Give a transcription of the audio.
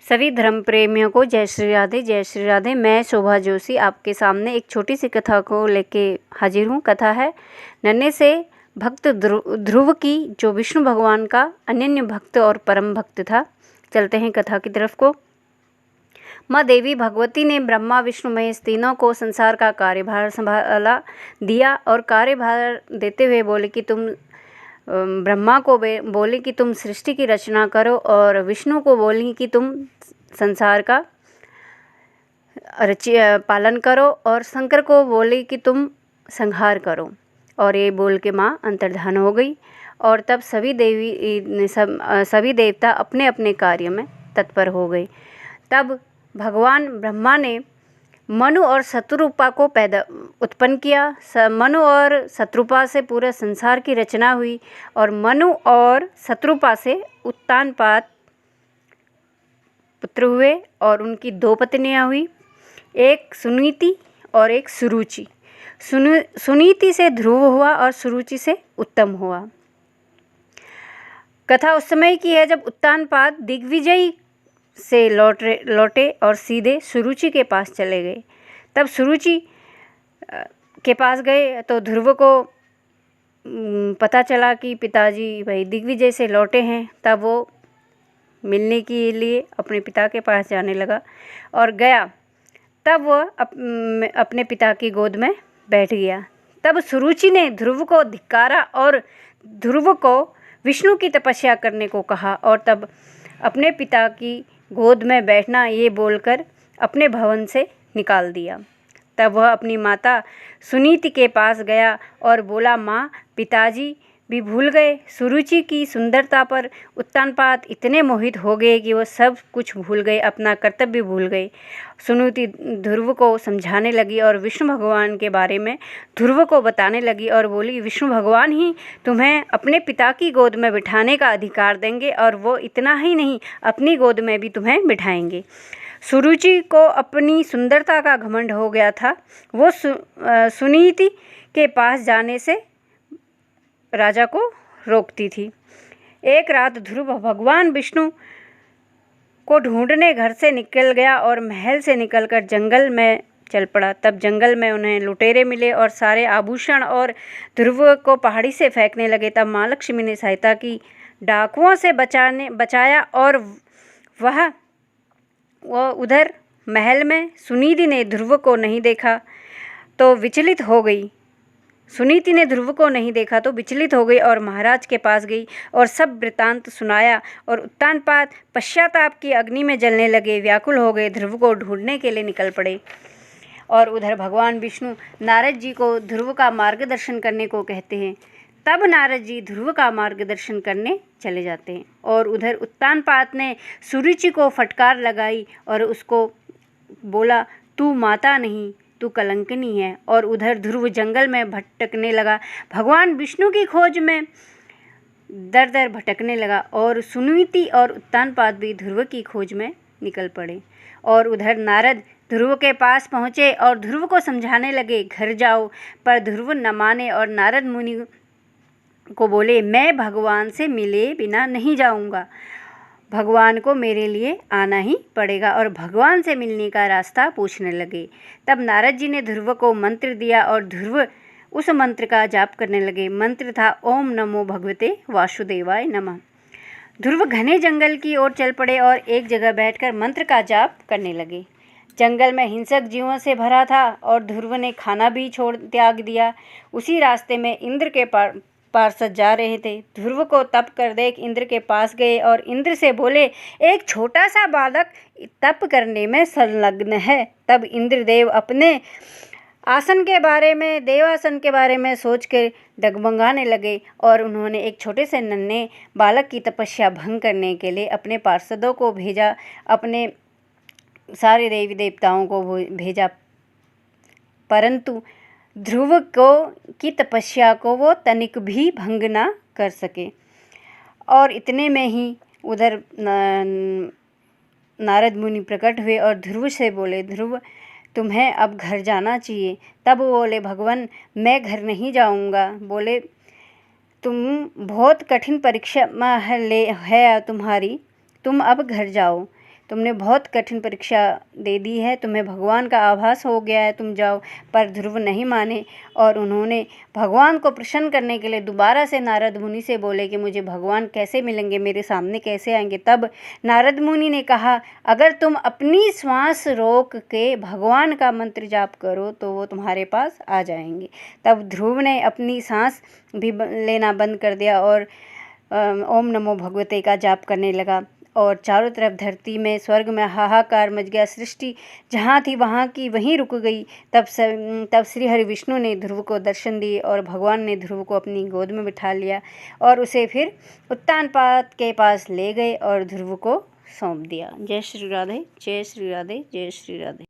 सभी धर्म प्रेमियों को जय श्री राधे, जय श्री राधे। मैं शोभा जोशी आपके सामने एक छोटी सी कथा को लेके हाजिर हूँ। कथा है नन्हे से भक्त ध्रुव की, जो विष्णु भगवान का अनन्य भक्त और परम भक्त था। चलते हैं कथा की तरफ को। माँ देवी भगवती ने ब्रह्मा विष्णु महेश तीनों को संसार का कार्यभार संभाला दिया और कार्यभार देते हुए बोले कि तुम ब्रह्मा को बोले कि तुम सृष्टि की रचना करो, और विष्णु को बोली कि तुम संसार का पालन करो, और शंकर को बोली कि तुम संहार करो। और ये बोल के माँ अंतर्धान हो गई। और तब सभी देवता अपने अपने कार्य में तत्पर हो गए। तब भगवान ब्रह्मा ने मनु और शत्रुपा को उत्पन्न किया। मनु और शत्रुपा से पूरे संसार की रचना हुई, और मनु और शत्रुपा से उत्तानपाद पुत्र हुए, और उनकी 2 पत्नियां हुई, एक सुनीति और एक सुरुचि। सुनीति से ध्रुव हुआ और सुरुचि से उत्तम हुआ। कथा उस समय की है जब उत्तानपाद दिग्विजय से लौटे और सीधे सुरुचि के पास चले गए। तब सुरुचि के पास गए तो ध्रुव को पता चला कि पिताजी भाई दिग्विजय से लौटे हैं। तब वो मिलने के लिए अपने पिता के पास जाने लगा और गया। तब वह अपने पिता की गोद में बैठ गया। तब सुरुचि ने ध्रुव को धिक्कारा और ध्रुव को विष्णु की तपस्या करने को कहा, और तब अपने पिता की गोद में बैठना ये बोलकर अपने भवन से निकाल दिया। तब वह अपनी माता सुनीति के पास गया और बोला, माँ, पिताजी भी भूल गए। सुरुचि की सुंदरता पर उत्तानपाद इतने मोहित हो गए कि वह सब कुछ भूल गए, अपना कर्तव्य भूल गए। सुनीति ध्रुव को समझाने लगी और विष्णु भगवान के बारे में ध्रुव को बताने लगी और बोली, विष्णु भगवान ही तुम्हें अपने पिता की गोद में बिठाने का अधिकार देंगे, और वो इतना ही नहीं, अपनी गोद में भी तुम्हें बिठाएंगे। सुरुचि को अपनी सुंदरता का घमंड हो गया था। वो सुनीति के पास जाने से राजा को रोकती थी। एक रात ध्रुव भगवान विष्णु को ढूंढने घर से निकल गया और महल से निकलकर जंगल में चल पड़ा। तब जंगल में उन्हें लुटेरे मिले और सारे आभूषण और ध्रुव को पहाड़ी से फेंकने लगे। तब माँ लक्ष्मी ने सहायता की, डाकुओं से बचाया, और वह उधर महल में सुनीति ने ध्रुव को नहीं देखा तो विचलित हो गई। सुनीति ने ध्रुव को नहीं देखा तो विचलित हो गई और महाराज के पास गई और सब वृतांत सुनाया। और उत्तानपाद पश्चाताप की अग्नि में जलने लगे, व्याकुल हो गए, ध्रुव को ढूंढने के लिए निकल पड़े। और उधर भगवान विष्णु नारद जी को ध्रुव का मार्गदर्शन करने को कहते हैं। तब नारद जी ध्रुव का मार्गदर्शन करने चले जाते हैं। और उधर उत्तानपाद ने सुरुचि को फटकार लगाई और उसको बोला, तू माता नहीं, तू कलंकनी है। और उधर ध्रुव जंगल में भटकने लगा, भगवान विष्णु की खोज में दर दर भटकने लगा। और सुनीति और उत्तानपाद भी ध्रुव की खोज में निकल पड़े। और उधर नारद ध्रुव के पास पहुँचे और ध्रुव को समझाने लगे, घर जाओ। पर ध्रुव न माने और नारद मुनि को बोले, मैं भगवान से मिले बिना नहीं जाऊंगा, भगवान को मेरे लिए आना ही पड़ेगा। और भगवान से मिलने का रास्ता पूछने लगे। तब नारद जी ने ध्रुव को मंत्र दिया और ध्रुव उस मंत्र का जाप करने लगे। मंत्र था, ओम नमो भगवते वासुदेवाय नमः। ध्रुव घने जंगल की ओर चल पड़े और एक जगह बैठकर मंत्र का जाप करने लगे। जंगल में हिंसक जीवों से भरा था और ध्रुव ने खाना भी त्याग दिया। उसी रास्ते में इंद्र के पार्षद जा रहे थे। ध्रुव को तप कर देख इंद्र के पास गए और इंद्र से बोले, एक छोटा सा बालक तप करने में संलग्न है। तब इंद्रदेव अपने आसन के बारे में, देवासन के बारे में सोच कर डगमगाने लगे, और उन्होंने एक छोटे से नन्हे बालक की तपस्या भंग करने के लिए अपने पार्षदों को भेजा, अपने सारे देवी देवताओं को भेजा, परंतु ध्रुव की तपस्या को वो तनिक भी भंग ना कर सके। और इतने में ही उधर नारद मुनि प्रकट हुए और ध्रुव से बोले, ध्रुव तुम्हें अब घर जाना चाहिए। तब वो बोले, भगवान मैं घर नहीं जाऊंगा। बोले, तुम बहुत कठिन परीक्षा है तुम्हारी, तुम अब घर जाओ। तुमने बहुत कठिन परीक्षा दे दी है, तुम्हें भगवान का आभास हो गया है, तुम जाओ। पर ध्रुव नहीं माने और उन्होंने भगवान को प्रसन्न करने के लिए दोबारा से नारद मुनि से बोले कि मुझे भगवान कैसे मिलेंगे, मेरे सामने कैसे आएंगे। तब नारद मुनि ने कहा, अगर तुम अपनी श्वास रोक के भगवान का मंत्र जाप करो तो वो तुम्हारे पास आ जाएंगे। तब ध्रुव ने अपनी सांस भी लेना बंद कर दिया और ओम नमो भगवते का जाप करने लगा और चारों तरफ धरती में, स्वर्ग में हाहाकार मच गया। सृष्टि जहाँ थी वहाँ की वहीं रुक गई। तब श्री हरि विष्णु ने ध्रुव को दर्शन दिए और भगवान ने ध्रुव को अपनी गोद में बिठा लिया और उसे फिर उत्तानपाद के पास ले गए और ध्रुव को सौंप दिया। जय श्री राधे, जय श्री राधे, जय श्री राधे।